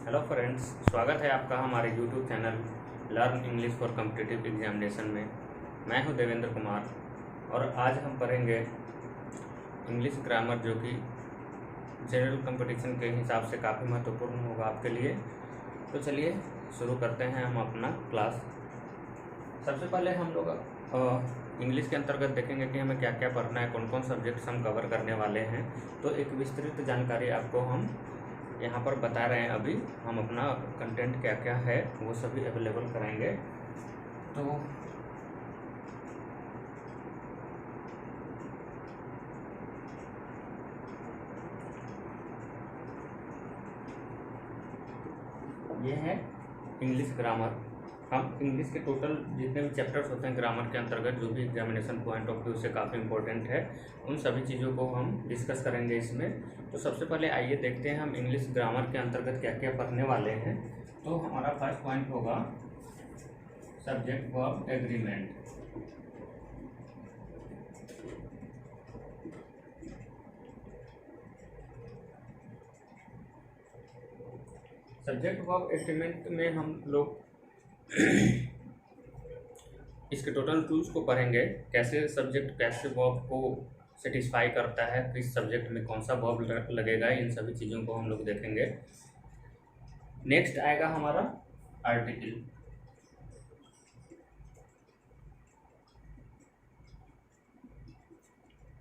Hello friends, स्वागत है आपका हमारे YouTube channel learn English for competitive examination में। मैं हूं देवेंद्र कुमार और आज हम पढ़ेंगे इंग्लिश ग्रामर, जो कि जनरल कंपटीशन के हिसाब से काफ़ी महत्वपूर्ण होगा आपके लिए। तो चलिए शुरू करते हैं हम अपना क्लास। सबसे पहले हम लोग इंग्लिश के अंतर्गत देखेंगे कि हमें क्या क्या पढ़ना है, कौन कौन सब्जेक्ट्स हम कवर करने वाले हैं। तो एक विस्तृत जानकारी आपको हम यहाँ पर बता रहे हैं। अभी हम अपना कंटेंट क्या क्या है वो सभी अवेलेबल कराएंगे। तो ये है इंग्लिश ग्रामर। हम इंग्लिश के टोटल जितने भी चैप्टर्स होते हैं ग्रामर के अंतर्गत, जो भी एग्जामिनेशन पॉइंट ऑफ व्यू से काफ़ी इंपॉर्टेंट है, उन सभी चीज़ों को हम डिस्कस करेंगे इसमें। तो सबसे पहले आइए देखते हैं हम इंग्लिश ग्रामर के अंतर्गत क्या क्या पढ़ने वाले हैं। तो हमारा फर्स्ट पॉइंट होगा subject verb agreement. Subject verb agreement में हम लोग इसके टोटल टूल्स को पढ़ेंगे, कैसे सब्जेक्ट कैसे वर्ब को सेटिस्फाई करता है, किस सब्जेक्ट में कौन सा वर्ब लगेगा, इन सभी चीज़ों को हम लोग देखेंगे। नेक्स्ट आएगा हमारा आर्टिकल।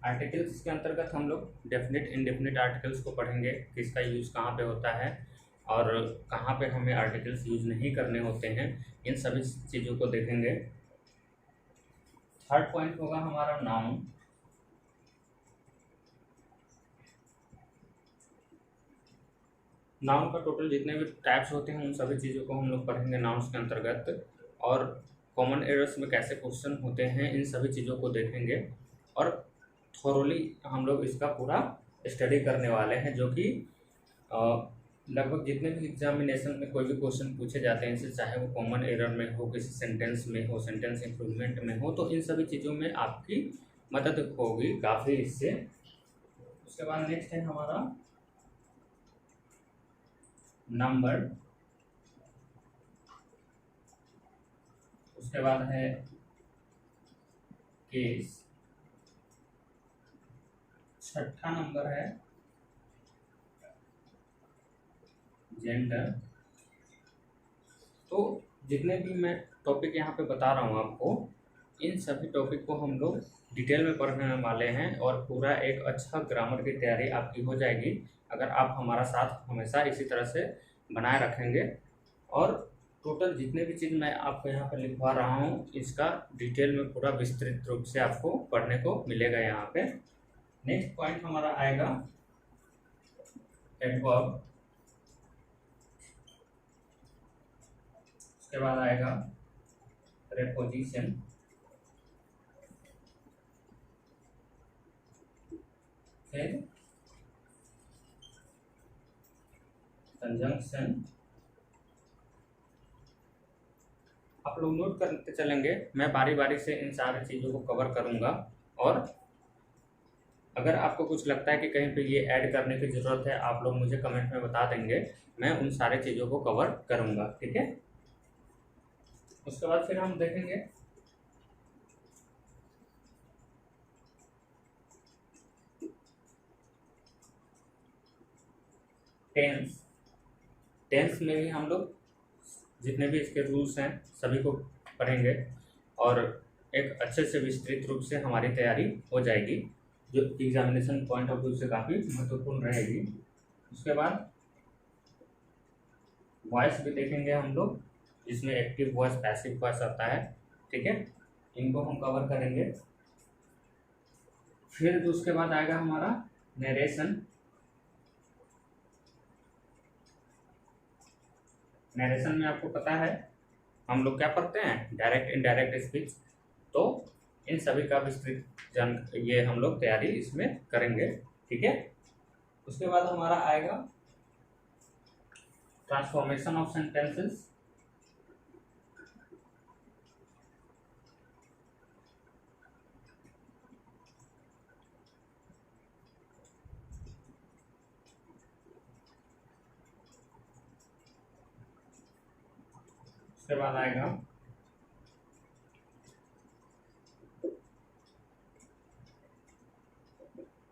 आर्टिकल्स के अंतर्गत हम लोग डेफिनेट इंडेफिनिट आर्टिकल्स को पढ़ेंगे, किसका यूज़ कहाँ पे होता है और कहाँ पे हमें आर्टिकल्स यूज़ नहीं करने होते हैं, इन सभी चीज़ों को देखेंगे। थर्ड पॉइंट होगा हमारा नाउन। नाउन का टोटल जितने भी टाइप्स होते हैं उन सभी चीज़ों को हम लोग पढ़ेंगे नाउन्स के अंतर्गत, और कॉमन एरर्स में कैसे क्वेश्चन होते हैं इन सभी चीज़ों को देखेंगे। और थोरोली हम लोग इसका पूरा स्टडी करने वाले हैं, जो कि लगभग जितने भी एग्जामिनेशन में कोई भी क्वेश्चन पूछे जाते हैं इनसे, चाहे वो कॉमन एरर में हो, किसी सेंटेंस में हो, सेंटेंस इंप्रूवमेंट में हो, तो इन सभी चीज़ों में आपकी मदद होगी काफ़ी इससे। उसके बाद नेक्स्ट है हमारा नंबर। उसके बाद है केस। छठा नंबर है जेंडर। तो जितने भी मैं टॉपिक यहाँ पे बता रहा हूँ आपको, इन सभी टॉपिक को हम लोग डिटेल में पढ़ने वाले हैं और पूरा एक अच्छा ग्रामर की तैयारी आपकी हो जाएगी अगर आप हमारा साथ हमेशा इसी तरह से बनाए रखेंगे। और टोटल जितने भी चीज़ मैं आपको यहाँ पर लिखवा रहा हूँ, इसका डिटेल में पूरा विस्तृत रूप से आपको पढ़ने को मिलेगा यहाँ पे। नेक्स्ट पॉइंट हमारा आएगा एडवर्ब। उसके बाद आएगा प्रीपोजिशन। फिर कंजंक्शन। आप लोग नोट करते चलेंगे, मैं बारी बारी से इन सारी चीज़ों को कवर करूँगा। और अगर आपको कुछ लगता है कि कहीं पे ये ऐड करने की ज़रूरत है, आप लोग मुझे कमेंट में बता देंगे, मैं उन सारे चीज़ों को कवर करूँगा, ठीक है। उसके बाद फिर हम देखेंगे टेंस। टेंस में भी हम लोग जितने भी इसके रूल्स हैं सभी को पढ़ेंगे और एक अच्छे से विस्तृत रूप से हमारी तैयारी हो जाएगी, जो एग्जामिनेशन पॉइंट ऑफ व्यू से काफ़ी महत्वपूर्ण रहेगी। उसके बाद वॉइस भी देखेंगे हम लोग, जिसमें एक्टिव वॉइस, पैसिव वॉइस आता है, ठीक है, इनको हम कवर करेंगे। फिर उसके बाद आएगा हमारा नरेशन। नरेशन में आपको पता है हम लोग क्या पढ़ते हैं, डायरेक्ट इनडायरेक्ट स्पीच। तो इन सभी का विस्तृत ये हम लोग तैयारी इसमें करेंगे, ठीक है। उसके बाद हमारा आएगा ट्रांसफॉर्मेशन ऑफ सेंटेंसेस। उसके बाद आएगा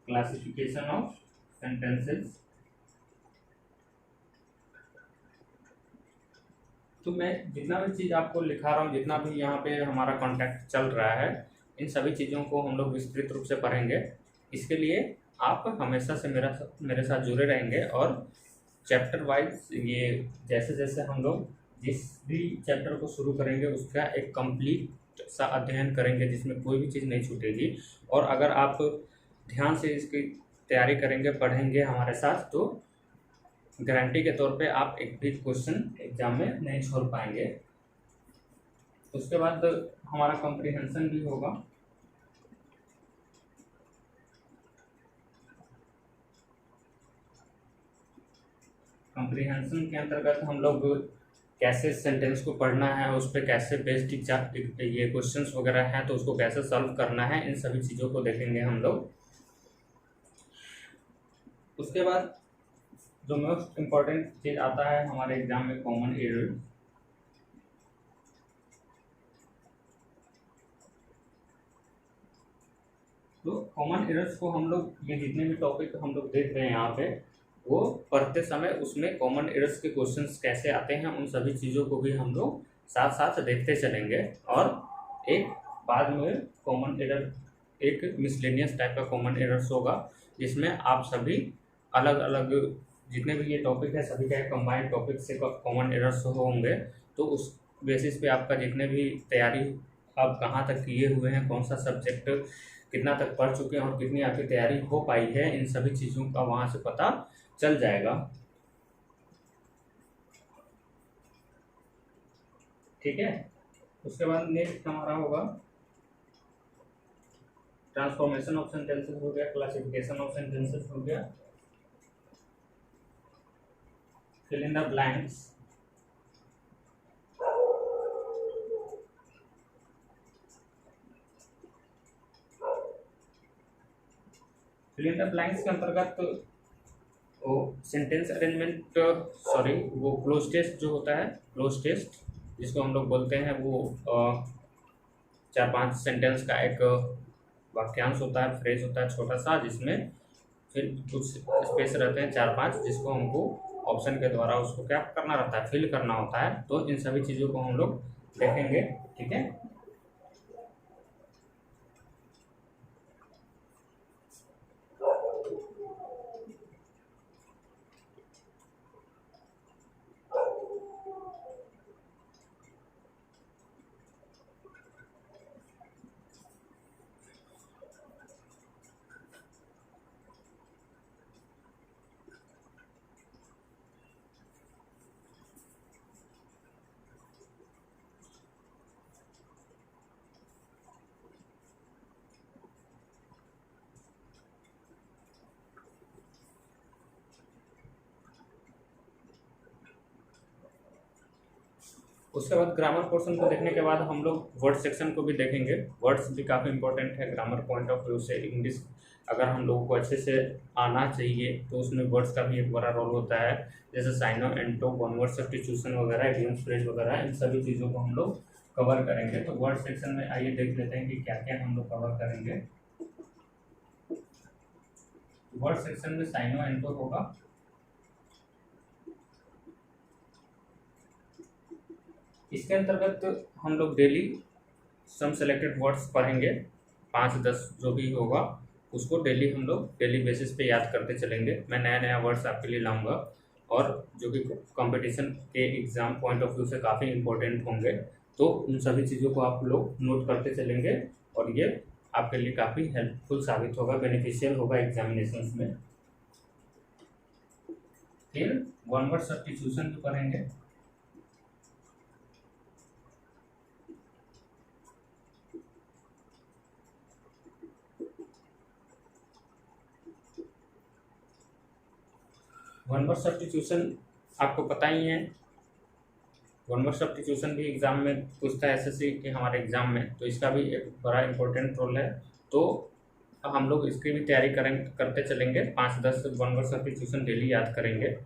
क्लासिफिकेशन ऑफ सेंटेंसेस। तो मैं जितना भी चीज़ आपको लिखा रहा हूँ, जितना भी यहाँ पे हमारा कॉन्टैक्ट चल रहा है, इन सभी चीज़ों को हम लोग विस्तृत रूप से पढ़ेंगे। इसके लिए आप हमेशा से मेरे साथ जुड़े रहेंगे और चैप्टर वाइज ये जैसे जैसे हम लोग जिस भी चैप्टर को शुरू करेंगे उसका एक कंप्लीट सा अध्ययन करेंगे, जिसमें कोई भी चीज़ नहीं छूटेगी। और अगर आप ध्यान से इसकी तैयारी करेंगे, पढ़ेंगे हमारे साथ, तो गारंटी के तौर पे आप एक भी क्वेश्चन एग्जाम में नहीं छोड़ पाएंगे। उसके बाद हमारा कॉम्प्रिहेंशन भी होगा। कॉम्प्रिहेंशन के अंतर्गत हम लोग कैसे सेंटेंस को पढ़ना है, उस पर कैसे बेस्ड ये क्वेश्चंस वगैरह हैं तो उसको कैसे सॉल्व करना है, इन सभी चीज़ों को देखेंगे हम लोग। उसके बाद जो मोस्ट इम्पॉर्टेंट चीज़ आता है हमारे एग्जाम में, कॉमन एरर। तो कॉमन एरर्स को हम लोग, ये जितने भी टॉपिक हम लोग देख रहे हैं यहाँ पे, वो पढ़ते समय उसमें कॉमन एरर्स के क्वेश्चंस कैसे आते हैं, उन सभी चीज़ों को भी हम लोग साथ साथ देखते चलेंगे। और एक बाद में कॉमन एरर, एक मिसलेनियस टाइप का कॉमन एरर्स होगा, जिसमें आप सभी अलग अलग जितने भी ये टॉपिक है सभी का कंबाइंड टॉपिक से कॉमन एरर्स होंगे। तो उस बेसिस पे आपका जितने भी तैयारी आप कहाँ तक किए हुए हैं, कौन सा सब्जेक्ट कितना तक पढ़ चुके हैं और कितनी आपकी तैयारी हो पाई है, इन सभी चीज़ों का वहाँ से पता चल जाएगा। ठीक है। उसके बाद नेक्स्ट हमारा होगा ट्रांसफॉर्मेशन ऑफ सेंटेंसेस हो गया, क्लासिफिकेशन ऑफ सेंटेंसेस हो गया, fill in the blanks, fill in the blanks के अंतर्गत वो सेंटेंस अरेंजमेंट, सॉरी वो क्लोज टेस्ट जो होता है, क्लोज टेस्ट जिसको हम लोग बोलते हैं, वो 4-5 सेंटेंस का एक वाक्यांश होता है, फ्रेज होता है छोटा सा, जिसमें फिर कुछ स्पेस रहते हैं 4-5, जिसको हमको ऑप्शन के द्वारा उसको क्या करना रहता है, फिल करना होता है। तो इन सभी चीज़ों को हम लोग देखेंगे। ठीक है। उसके बाद ग्रामर पोर्शन को देखने के बाद हम लोग वर्ड सेक्शन को भी देखेंगे। वर्ड्स भी काफ़ी इंपॉर्टेंट है ग्रामर पॉइंट ऑफ व्यू से। इंग्लिश अगर हम लोगों को अच्छे से आना चाहिए तो उसमें वर्ड्स का भी एक बड़ा रोल होता है, जैसे साइनो एंटो, वन वर्ड सब्स्टिट्यूशन वगैरह, इडियम्स फ्रेज वगैरह, इन सभी चीज़ों को हम लोग कवर करेंगे। तो वर्ड सेक्शन में आइए देख लेते हैं कि क्या क्या हम लोग कवर करेंगे। वर्ड सेक्शन में साइनो एंटो होगा, इसके अंतर्गत हम लोग डेली सम सेलेक्टेड वर्ड्स पढ़ेंगे, 5-10 जो भी होगा उसको डेली हम लोग डेली बेसिस पे याद करते चलेंगे। मैं नया नया वर्ड्स आपके लिए लाऊंगा और जो कि कंपटीशन के एग्ज़ाम पॉइंट ऑफ व्यू से काफ़ी इंपॉर्टेंट होंगे। तो उन सभी चीज़ों को आप लोग नोट करते चलेंगे और ये आपके लिए काफ़ी हेल्पफुल साबित होगा, बेनिफिशियल होगा एग्जामिनेशन में। फिर वन वर्ड सब्स्टिट्यूशन जो करेंगे, वन वर्ड सब्स्टिट्यूशन आपको पता ही है, वन वर्ड सब्स्टिट्यूशन भी एग्जाम में पूछता है एसएससी के हमारे एग्जाम में, तो इसका भी एक बड़ा इंपॉर्टेंट रोल है। तो हम लोग इसकी भी तैयारी करते चलेंगे, 5-10 वन वर्ड सब्स्टिट्यूशन डेली याद करेंगे।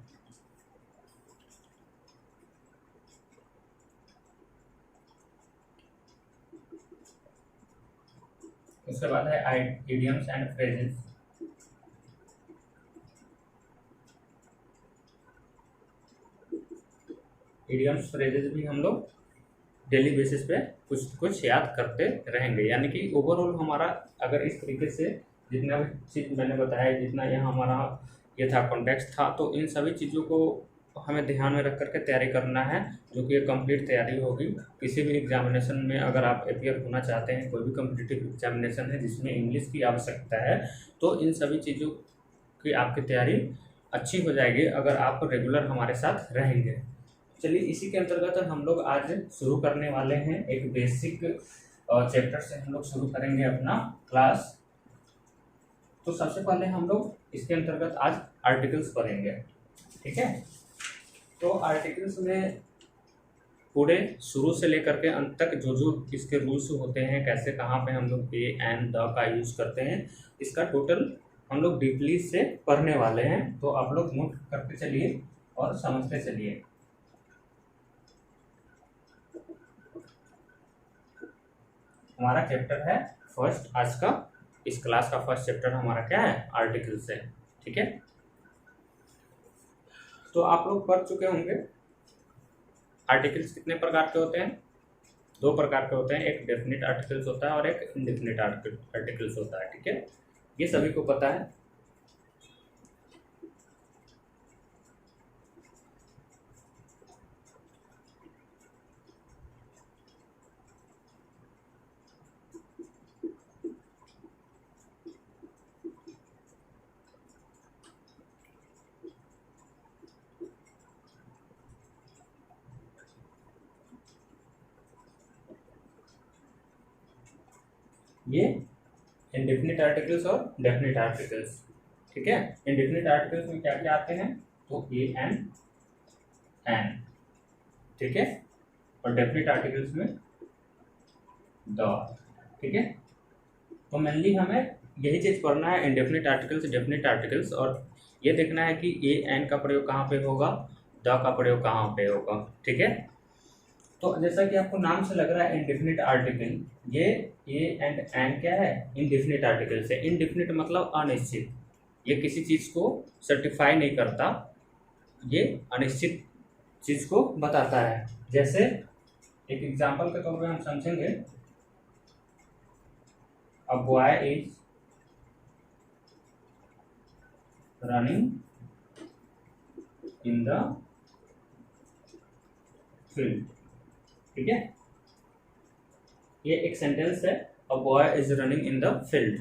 उसके बाद है idioms and phrases. Idioms phrases भी हम लोग डेली बेसिस पे कुछ कुछ याद करते रहेंगे, यानी कि ओवरऑल हमारा अगर इस तरीके से जितना भी चीज़ मैंने बताया, जितना यहाँ हमारा ये था कॉन्टेक्स्ट था, तो इन सभी चीज़ों को हमें ध्यान में रख करके तैयारी करना है, जो कि एक कंप्लीट तैयारी होगी। किसी भी एग्जामिनेशन में अगर आप अपियर होना चाहते हैं, कोई भी कम्पिटिटिव एग्जामिनेशन है जिसमें इंग्लिश की आवश्यकता है, तो इन सभी चीज़ों की आपकी तैयारी अच्छी हो जाएगी अगर आप रेगुलर हमारे साथ रहेंगे। चलिए इसी के अंतर्गत हम लोग आज शुरू करने वाले हैं एक बेसिक चैप्टर से हम लोग शुरू करेंगे अपना क्लास। तो सबसे पहले हम लोग इसके अंतर्गत आज आर्टिकल्स पढ़ेंगे, ठीक है। तो आर्टिकल्स में पूरे शुरू से लेकर के अंत तक जो जो इसके रूल्स होते हैं, कैसे कहाँ पे हम लोग ए एंड द का यूज़ करते हैं, इसका टोटल हम लोग डीपली से पढ़ने वाले हैं। तो आप लोग नोट करते चलिए और समझते चलिए। हमारा चैप्टर है फर्स्ट, आज का इस क्लास का फर्स्ट चैप्टर हमारा क्या है, आर्टिकल्स है, ठीक है। तो आप लोग पढ़ चुके होंगे आर्टिकल्स कितने प्रकार के होते हैं। दो प्रकार के होते हैं, एक डेफिनेट आर्टिकल्स होता है और एक इनडेफिनेट आर्टिकल्स होता है, ठीक है। ये सभी को पता है। ये इंडेफिनिट आर्टिकल्स और डेफिनेट आर्टिकल्स, ठीक है। इंडेफिनिट आर्टिकल्स में क्या क्या आते हैं, तो ए एन, ठीक है, और डेफिनेट आर्टिकल्स में द, ठीक है। तो मेनली हमें यही चीज़ पढ़ना है, इंडेफिनिट आर्टिकल्स, डेफिनेट आर्टिकल्स, और ये देखना है कि ए एन का प्रयोग कहाँ पे होगा, द का प्रयोग कहाँ पे होगा, ठीक है। तो जैसा कि आपको नाम से लग रहा है इंडेफिनिट आर्टिकल, ये ए एंड एन क्या है, इंडेफिनिट आर्टिकल से। इंडेफिनिट मतलब अनिश्चित, ये किसी चीज़ को सर्टिफाई नहीं करता, ये अनिश्चित चीज़ को बताता है। जैसे एक एग्जाम्पल के तौर पे हम समझेंगे, a boy is running in the field, ठीक है। ये एक सेंटेंस है, a boy is running in the field.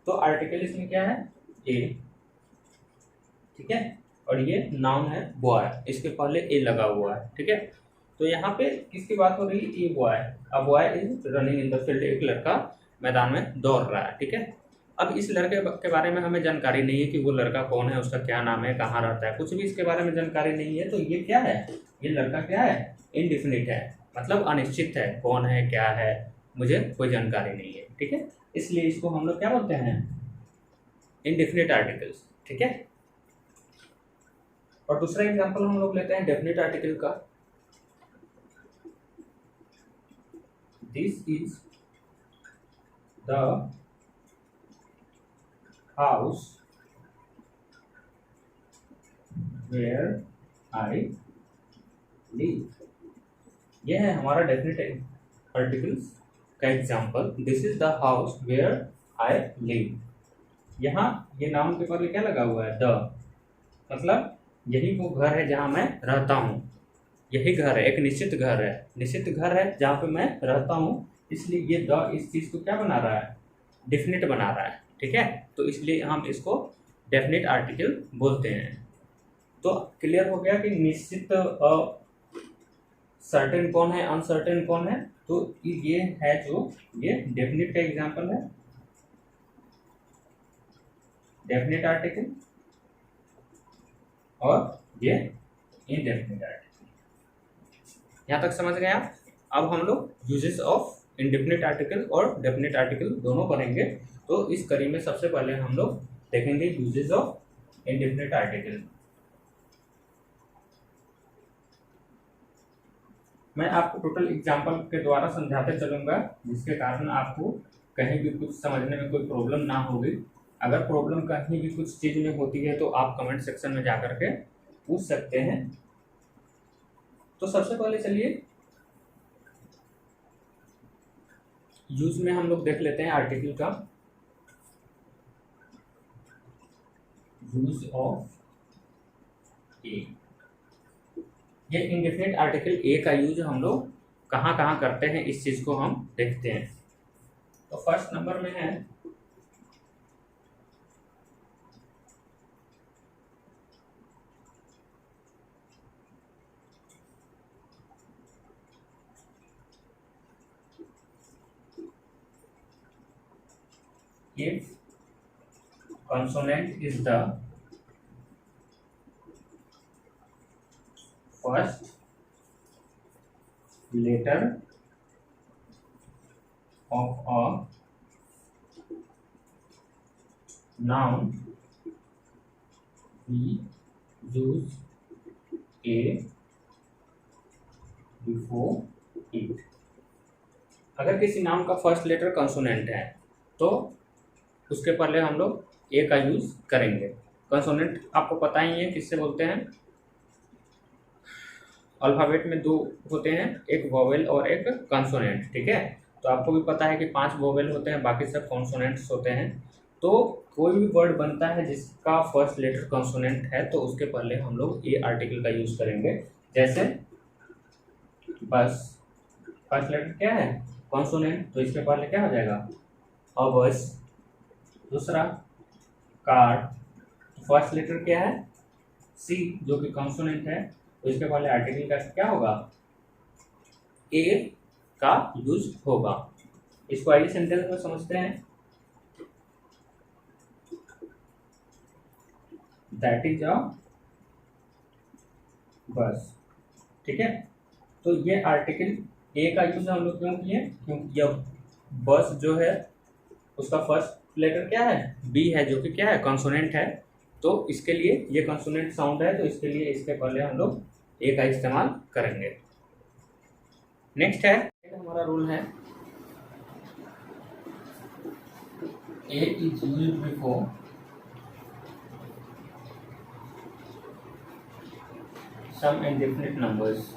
तो आर्टिकल इसमें क्या है, ए, ठीक है, और ये नाउन है बॉय, इसके पहले ए लगा हुआ है, ठीक है। तो यहाँ पे किसकी बात हो रही है, a boy, a boy is running in the field, एक लड़का मैदान में दौड़ रहा है, ठीक है। अब इस लड़के के बारे में हमें जानकारी नहीं है कि वो लड़का कौन है, उसका क्या नाम है, कहाँ रहता है, कुछ भी इसके बारे में जानकारी नहीं है। तो ये क्या है, ये लड़का क्या है, इनडिफिनिट है, मतलब अनिश्चित है, कौन है क्या है मुझे कोई जानकारी नहीं है, ठीक है। इसलिए इसको हम लोग क्या बोलते हैं, इनडिफिनिट आर्टिकल्स, ठीक है। और दूसरा एग्जांपल हम लोग लेते हैं डेफिनिट आर्टिकल का। This is the house where I live, यह है हमारा डेफिनेट आर्टिकल्स का example. This is the house where I live, यहाँ ये नाउन के पहले क्या लगा हुआ है, द, मतलब यही वो घर है जहाँ मैं रहता हूँ, यही घर है, एक निश्चित घर है, निश्चित घर है जहाँ पे मैं रहता हूँ, इसलिए ये द इस चीज़ को क्या बना रहा है, डेफिनेट बना रहा है, ठीक है। तो इसलिए हम इसको डेफिनेट आर्टिकल बोलते हैं। तो क्लियर हो गया कि निश्चित सर्टेन कौन है, अनसर्टेन कौन है। तो ये है जो ये डेफिनेट का एग्जांपल है, डेफिनेट आर्टिकल, और ये इनडेफिनेट आर्टिकल। यहाँ तक समझ गए आप। अब हम लोग यूजेस ऑफ इनडेफिनेट आर्टिकल और डेफिनेट आर्टिकल दोनों पढ़ेंगे। तो इस कड़ी में सबसे पहले हम लोग देखेंगे यूजेस ऑफ इनडेफिनेट आर्टिकल। मैं आपको टोटल एग्जाम्पल के द्वारा समझाते चलूंगा, जिसके कारण आपको कहीं भी कुछ समझने में कोई प्रॉब्लम ना होगी। अगर प्रॉब्लम कहीं भी कुछ चीज़ में होती है तो आप कमेंट सेक्शन में जा करके पूछ सकते हैं। तो सबसे पहले चलिए यूज में हम लोग देख लेते हैं आर्टिकल का यूज ऑफ ए। ये इंडेफिनिट आर्टिकल ए का यूज हम लोग कहाँ कहाँ करते हैं इस चीज को हम देखते हैं। तो फर्स्ट नंबर में है if consonant is the first letter of a noun, we use a before it। अगर किसी नाउन का फर्स्ट लेटर कंसोनेंट है तो उसके पहले हम लोग ए का यूज करेंगे। कंसोनेंट आपको पता ही है किससे बोलते हैं, अल्फाबेट में दो होते हैं, एक वोवेल और एक कंसोनेंट, ठीक है। तो आपको भी पता है कि 5 वोवेल होते हैं, बाकी सब कॉन्सोनेंट्स होते हैं। तो कोई भी वर्ड बनता है जिसका फर्स्ट लेटर कंसोनेंट है तो उसके पहले हम लोग ए आर्टिकल का यूज करेंगे। जैसे बस, फर्स्ट लेटर क्या है कंसोनेंट, तो इसके पहले क्या हो जाएगा अ बस। दूसरा कार, फर्स्ट लेटर क्या है सी जो कि कंसोनेंट है, तो इसके पहले आर्टिकल का क्या होगा ए का यूज होगा। इसको आइए सेंटेंस में समझते हैं। दैट इज अ बस, ठीक है। तो ये आर्टिकल ए का यूज हम लोग क्यों किए, क्योंकि यह बस जो है उसका फर्स्ट लेटर क्या है बी है जो कि क्या है कंसोनेंट है। तो इसके लिए ये कंसोनेंट साउंड है तो इसके लिए इसके पहले हम लोग ए का इस्तेमाल करेंगे। नेक्स्ट है हमारा रूल है a is used before some indefinite numbers.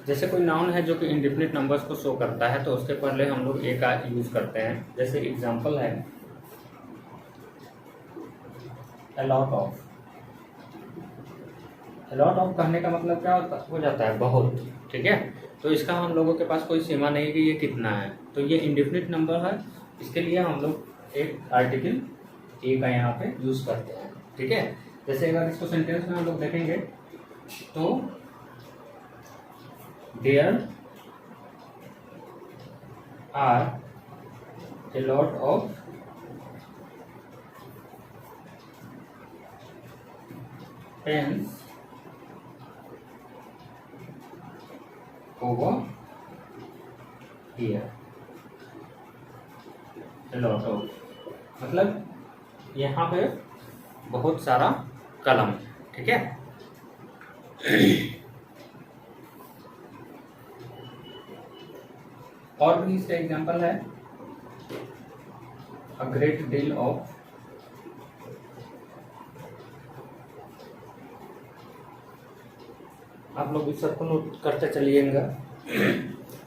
जैसे कोई नाउन है जो कि इंडेफिनिट नंबर्स को शो करता है तो उसके पहले हम लोग ए का यूज करते हैं। जैसे एग्जांपल है a lot of। a lot of कहने का मतलब क्या हो जाता है बहुत, ठीक है। तो इसका हम लोगों के पास कोई सीमा नहीं कि ये कितना है, तो ये इंडेफिनिट नंबर है, इसके लिए हम लोग एक आर्टिकल ए का यहाँ पे यूज करते हैं, ठीक है। जैसे अगर इसको सेंटेंस में हम लोग देखेंगे तो there are a lot of pens over here। a lot of मतलब यहाँ पे बहुत सारा कलम, ठीक है। और भी इसका एग्जांपल है अ ग्रेट डील ऑफ। आप लोग इस सबको नोट करते चलिएगा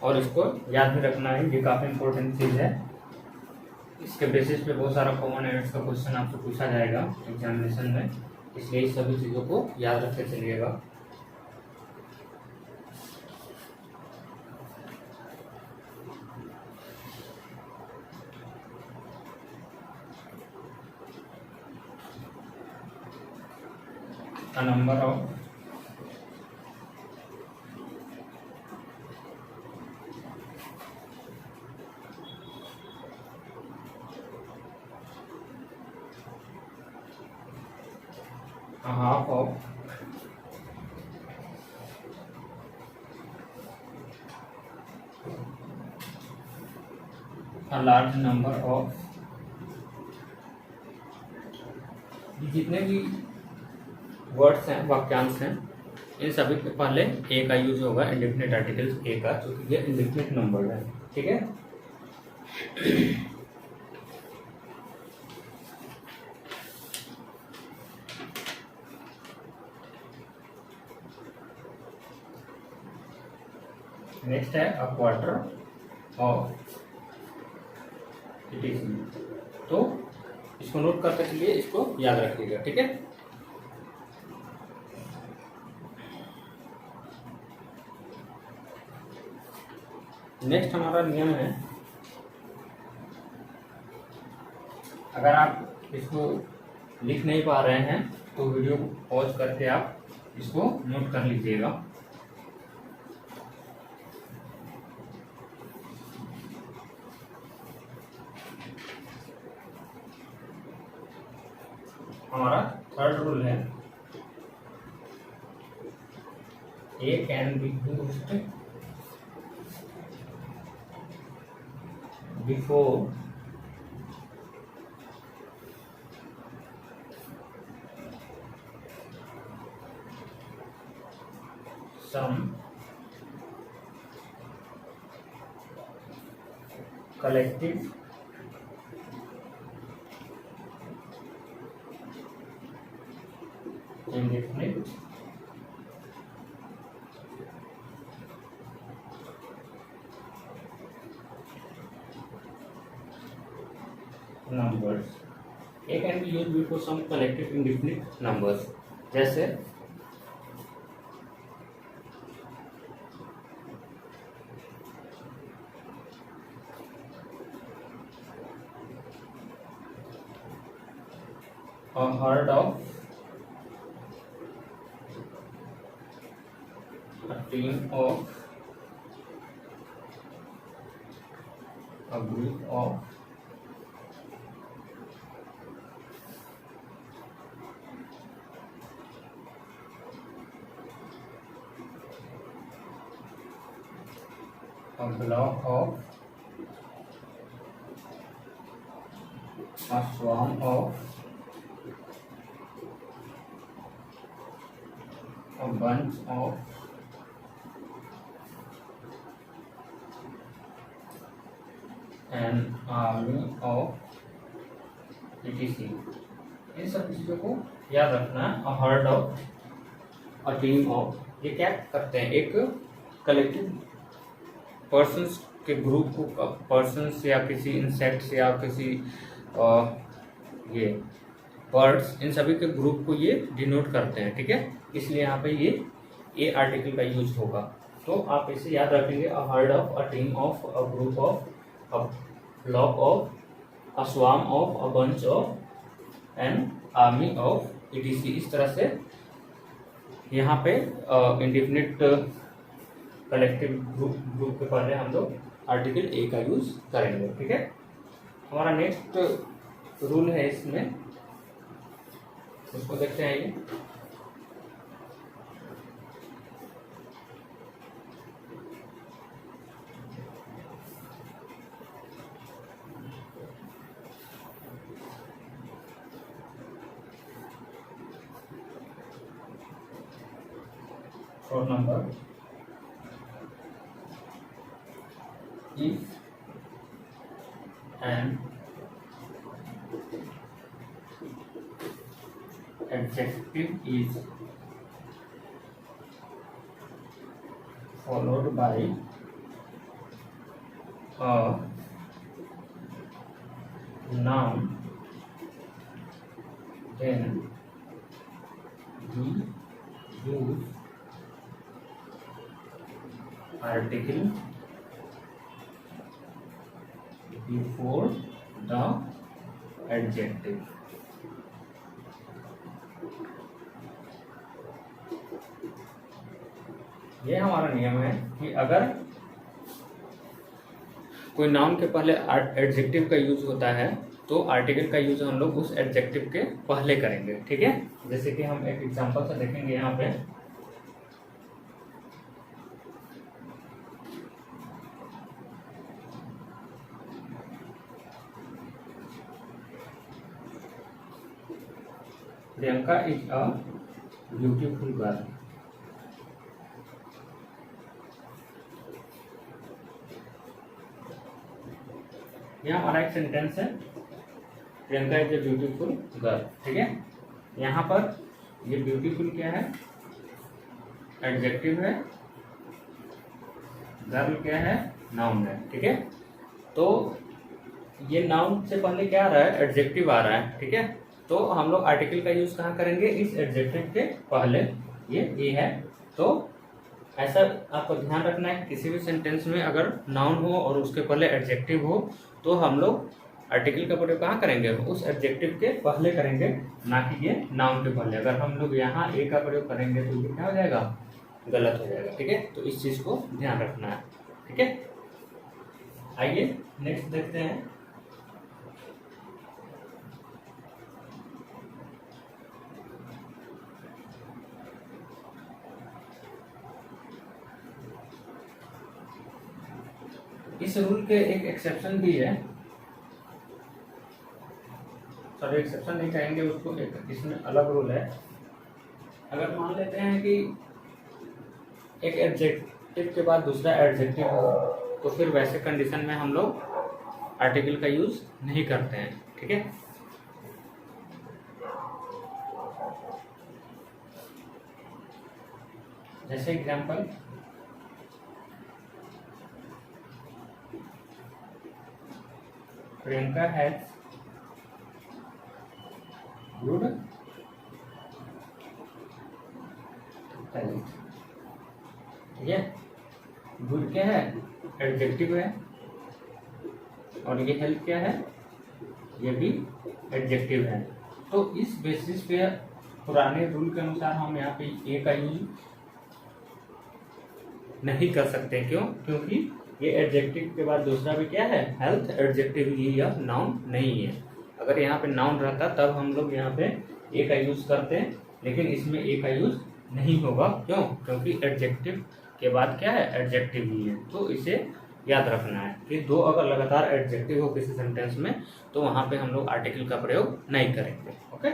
और इसको याद भी रखना है, ये काफ़ी इंपॉर्टेंट चीज़ है। इसके बेसिस पे बहुत सारा कॉमन एरियर्स का क्वेश्चन आपसे पूछा जाएगा एग्जामिनेशन में, इसलिए इस सभी चीज़ों को याद रखते चलिएगा। A number of a half of a large number of जितने भी वर्ड्स हैं, वाक्यांश हैं, इन सभी के पहले ए का यूज होगा, इंडेफिनिट आर्टिकल्स ए का, क्योंकि ये इंडेफिनिट नंबर है। ठीक है। नेक्स्ट है अ क्वार्टर ऑफ इट। तो इसको नोट करते चलिए, इसको याद रखिएगा। ठीक है। नेक्स्ट हमारा नियम है, अगर आप इसको लिख नहीं पा रहे हैं तो वीडियो को पॉज करके आप इसको नोट कर लीजिएगा। हमारा थर्ड रूल है, a can be used before some collective indefinite numbers. A can be used before some collective indefinite numbers. जैसे a herd of, a team of, a group of, a block of, a swarm of, a bunch of, an army of, etc. इन सब चीज़ों को याद रखना है। A herd of, a team of, ये क्या करते हैं, एक कलेक्टिव पर्सन्स के ग्रुप को, पर्सन्स या किसी इंसेक्ट्स या किसी ये बर्ड्स, इन सभी के ग्रुप को ये डिनोट करते हैं। ठीक है। इसलिए यहाँ पे ये ए आर्टिकल का यूज होगा। तो आप इसे याद रखेंगे, a herd of, a team of, a group of, a block of, a swarm of, a bunch of, an army of, etc। इस तरह से यहाँ पे इंडेफिनिट कलेक्टिव ग्रुप के पहले हम लोग आर्टिकल ए का यूज करेंगे। ठीक है। हमारा नेक्स्ट रूल है इसमें, उसको देखते हैं। ये short number, if an adjective is followed by a noun, then we use article before the adjective। ये हमारा नियम है कि अगर कोई नाउन के पहले एडजेक्टिव का यूज होता है तो आर्टिकल का यूज हम लोग उस एडजेक्टिव के पहले करेंगे। ठीक है। जैसे कि हम एक एग्जांपल से देखेंगे यहाँ पे, Priyanka is a beautiful girl. यह हमारा एक सेंटेंस है, Priyanka is a beautiful girl. ठीक है, यहाँ पर ये ब्यूटीफुल क्या है, एडजेक्टिव है, गर्ल क्या है, नाउन है। ठीक है, तो ये नाउन से पहले क्या आ रहा है, एडजेक्टिव आ रहा है। ठीक है, तो हम लोग आर्टिकल का यूज कहाँ करेंगे, इस एडजेक्टिव के पहले। ये ए है, तो ऐसा आपको ध्यान रखना है, किसी भी सेंटेंस में अगर नाउन हो और उसके पहले एडजेक्टिव हो तो हम लोग आर्टिकल का प्रयोग कहाँ करेंगे, उस एडजेक्टिव के पहले करेंगे, ना कि ये नाउन के पहले। अगर हम लोग यहाँ ए का प्रयोग करेंगे तो ये क्या हो जाएगा, गलत हो जाएगा। ठीक है, तो इस चीज को ध्यान रखना है। ठीक है, आइए नेक्स्ट देखते हैं। इस रूल के एक एक्सेप्शन भी है, सॉरी एक्सेप्शन नहीं कहेंगे उसको, एक इसमें अलग रूल है। अगर मान लेते हैं कि एक एडजेक्टिव के बाद दूसरा एडजेक्टिव हो तो फिर वैसे कंडीशन में हम लोग आर्टिकल का यूज नहीं करते हैं। ठीक है, जैसे example, Priyanka has good talent. ठीक है, गुड क्या है, एडजेक्टिव है, और ये हेल्प क्या है, ये भी एडजेक्टिव है। तो इस बेसिस पे पुराने रूल के अनुसार हम यहाँ पे ए का यूज नहीं कर सकते। क्यों, क्योंकि ये एडजेक्टिव के बाद दूसरा भी क्या है, हेल्थ, एडजेक्टिव ही या नाउन नहीं है। अगर यहाँ पे नाउन रहता तब हम लोग यहाँ पे ए का यूज करते, लेकिन इसमें ए का यूज नहीं होगा। क्यों, क्योंकि एडजेक्टिव के बाद क्या है, एडजेक्टिव ही है। तो इसे याद रखना है कि दो अगर लगातार एडजेक्टिव हो किसी सेंटेंस में तो वहां पे हम लोग आर्टिकल का प्रयोग नहीं करेंगे। ओके,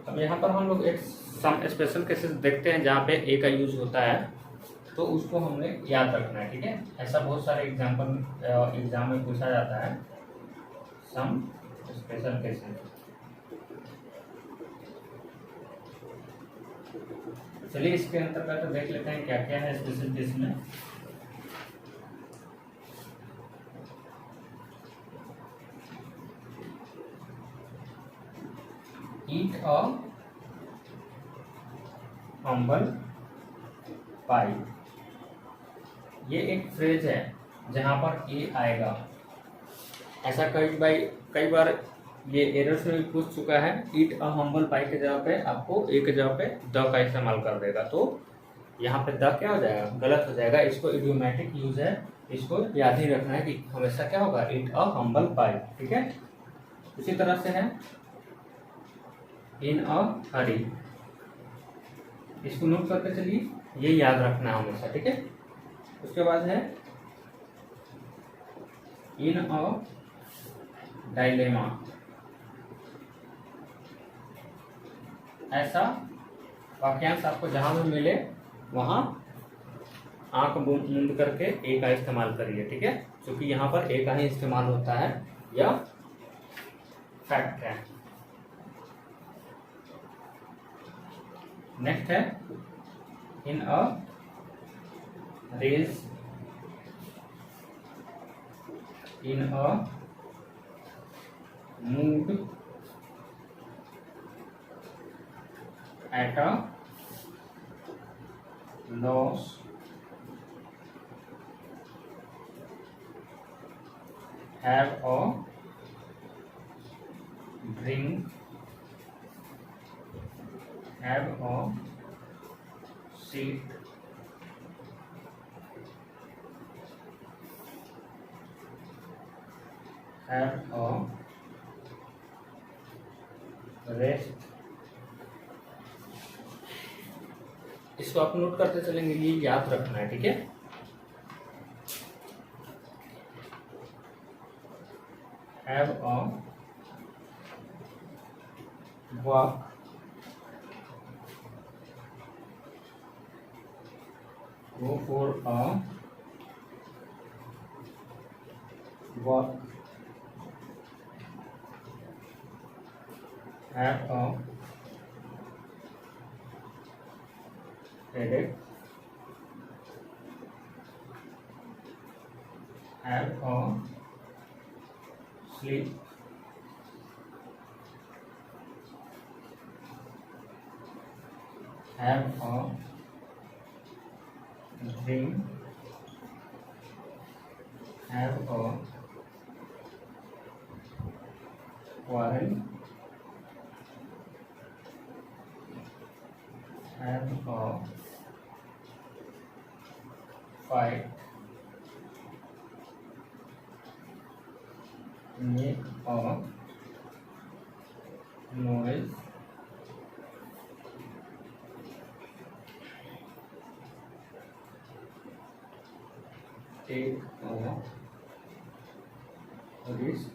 अब यहाँ पर हम लोग एक सम स्पेशल केसेस देखते हैं जहाँ पे ए का यूज होता है, तो उसको हमने याद रखना है। ठीक है, ऐसा बहुत सारे एग्जाम्पल एग्जाम में पूछा जाता है, सम स्पेशल केसेस। चलिए इसके अंतर्गत देख लेते हैं क्या क्या है स्पेशल केस में। ईट अ हम्बल पाई, ये एक फ्रेज है जहां पर ए आएगा। ऐसा कई बार ये एरर्स में भी पूछ चुका है। ईट अ हम्बल पाई के जगह पे आपको ए के जगह पे द का इस्तेमाल कर देगा, तो यहाँ पे द क्या हो जाएगा, गलत हो जाएगा। इसको इडियोमैटिक यूज है, इसको याद ही रखना है कि हमेशा क्या होगा, ईट अ हम्बल पाई। ठीक है, उसी तरह से है इन अ हरी, इसको नोट करके चलिए, ये याद रखना है हमेशा। ठीक है, उसके बाद है इन अ डायलेमा, ऐसा वाक्यांश आपको जहां भी मिले वहां आंख मूंद करके ए का इस्तेमाल करिए। ठीक है, क्योंकि यहाँ पर ए का ही इस्तेमाल होता है, यह फैक्ट है। नेक्स्ट है in a race, in a mood, at a loss, have a drink, have a seat, have a rest. इसको आप नोट करते चलेंगे, ये याद रखना है, ठीक है। Have a walk, go for a walk, have a headache, have a sleep, have a dream, have a quarrel, have a fight, make a noise, take a risk,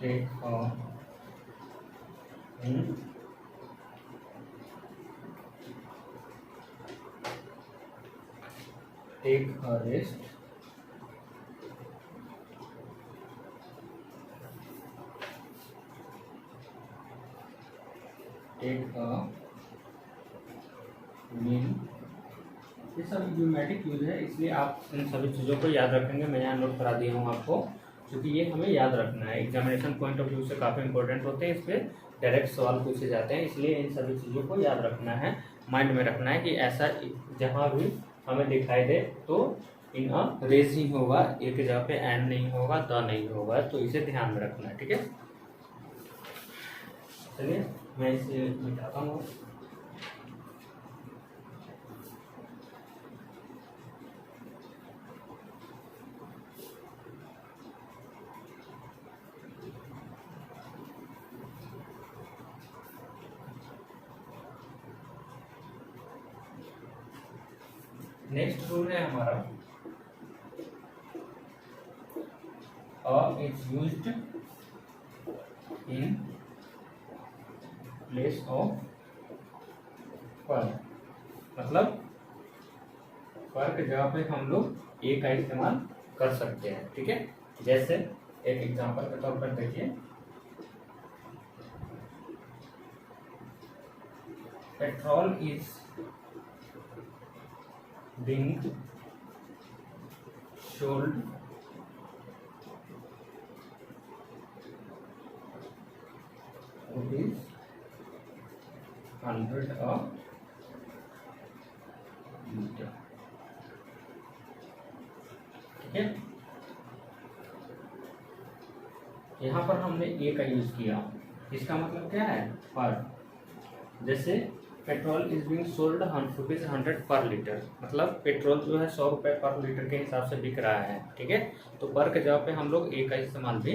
take a hint, take a rest, take a meal। ये सब idiomatic use है, इसलिए आप इन सभी चीज़ों को याद रखेंगे। मैं यहाँ नोट करा दिया हूँ आपको, क्योंकि ये हमें याद रखना है। एग्जामिनेशन पॉइंट ऑफ व्यू से काफ़ी इंपॉर्टेंट होते हैं, इस पर डायरेक्ट सवाल पूछे जाते हैं, इसलिए इन सभी चीज़ों को याद रखना है, माइंड में रखना है कि ऐसा जहाँ भी हमें दिखाई दे तो इन अ रेज ही होगा, एक जगह पे एन नहीं होगा, द नहीं होगा, तो इसे ध्यान में रखना है, ठीक है। चलिए मैं इसे मिटाता हूँ। नेक्स्ट रूल है हमारा, a is used in place of पर। मतलब पर की जगह पे हम लोग ए का इस्तेमाल कर सकते हैं, ठीक है। जैसे एक एग्जांपल के तौर पर देखिए, petrol is being sold rupees 100 a liter, ठीक है। यहाँ पर हमने ए का यूज किया, इसका मतलब क्या है, पर। जैसे पेट्रोल इज बीइंग सोल्ड ₹100 पर लीटर, मतलब पेट्रोल जो है 100 रुपये पर लीटर के हिसाब से बिक रहा है, ठीक है। तो पर के जगह पे हम लोग ए का इस्तेमाल भी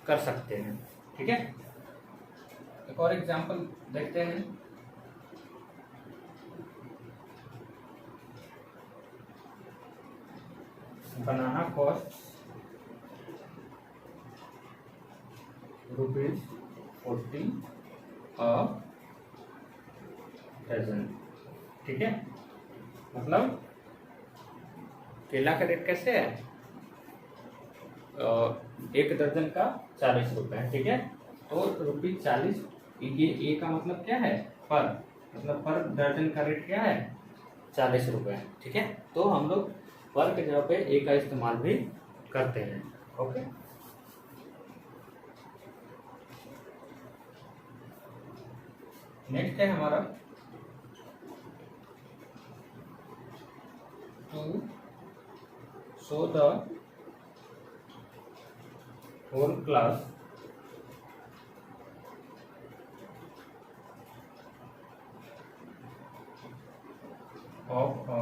कर सकते हैं, ठीक है। एक और एग्जांपल देखते हैं, बनाना कॉस्ट ₹40 अ डजन, ठीक है। मतलब केला का रेट कैसे है, एक दर्जन का 40 रुपये, ठीक है। तो ₹40, ये ए का मतलब क्या है, पर, मतलब पर दर्जन का रेट क्या है, 40 रुपये, ठीक है। तो हम लोग पर के जगह पे ए का इस्तेमाल भी करते हैं, ओके। नेक्स्ट है हमारा to show the whole class of a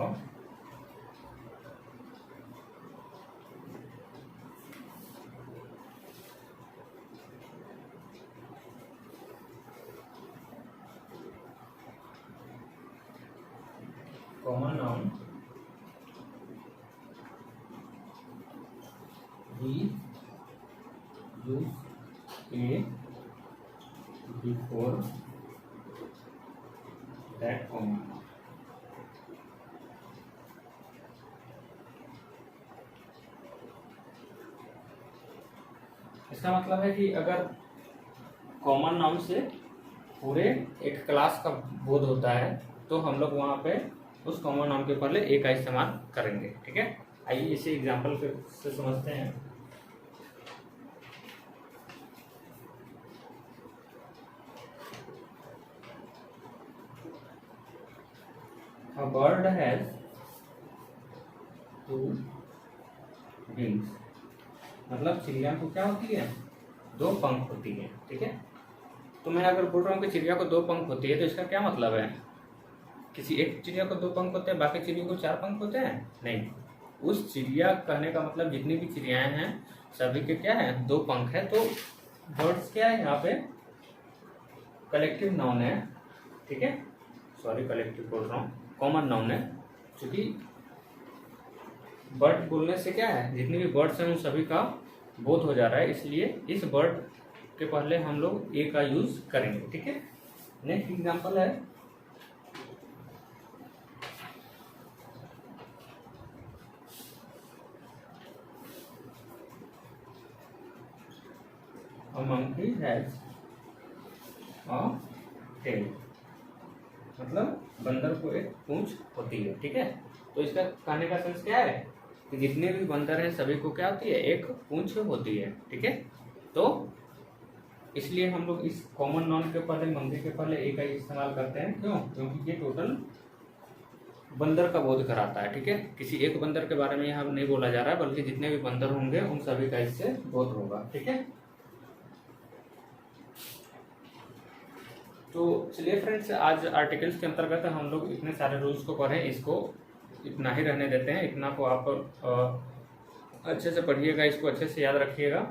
common noun we use a before that comma। इसका मतलब है कि अगर कॉमन नाउन से पूरे एक क्लास का बोध होता है तो हम लोग वहाँ पे उस कॉमन नाउन के पहले ए का इस्तेमाल करेंगे। ठीक है, आइए इसे एग्जाम्पल से समझते हैं। A bird has two wings, मतलब चिड़िया को क्या होती है, दो पंख होती है। ठीक है, तो मैं अगर बोल रहा हूँ कि चिड़िया को दो पंख होती है तो इसका क्या मतलब है, किसी एक चिड़िया को दो पंख होते हैं, बाकी चिड़ियों को चार पंख होते हैं? नहीं, उस चिड़िया कहने का मतलब जितनी भी चिड़ियाएं हैं सभी के क्या है, दो पंख है। तो बर्ड्स क्या है यहाँ पे, कलेक्टिव नाउन है। ठीक है, सॉरी कलेक्टिव बोल रहा हूँ, कॉमन नाउन है। क्योंकि बर्ड बोलने से क्या है, जितने भी बर्ड्स हैं उन सभी का बोध हो जा रहा है, इसलिए इस बर्ड के पहले हम लोग ए का यूज करेंगे। ठीक है, नेक्स्ट एग्जांपल है A monkey has a tail, मतलब बंदर को एक पूंछ होती है। ठीक है, तो इसका कहने का सेंस क्या है कि जितने भी बंदर हैं सभी को क्या होती है, एक पूंछ होती है। ठीक है, तो इसलिए हम लोग इस कॉमन नाउन के पहले, मंकी के पहले ए का इस्तेमाल करते हैं। क्यों? क्योंकि ये टोटल बंदर का बोध कराता है। ठीक है, किसी एक बंदर के बारे में यहाँ नहीं बोला जा रहा है, बल्कि जितने भी बंदर होंगे उन सभी का इससे बोध होगा। ठीक है, तो चलिए फ्रेंड्स, आज आर्टिकल्स के अंतर्गत हम लोग इतने सारे रूल्स को पढ़े, इसको इतना ही रहने देते हैं। इतना को आप अच्छे से पढ़िएगा, इसको अच्छे से याद रखिएगा,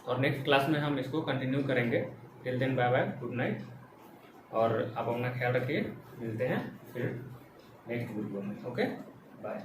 और नेक्स्ट क्लास में हम इसको कंटिन्यू करेंगे। Till then bye bye, good night, और आप अपना ख्याल रखिए। मिलते हैं फिर नेक्स्ट वीडियो में। Okay, bye.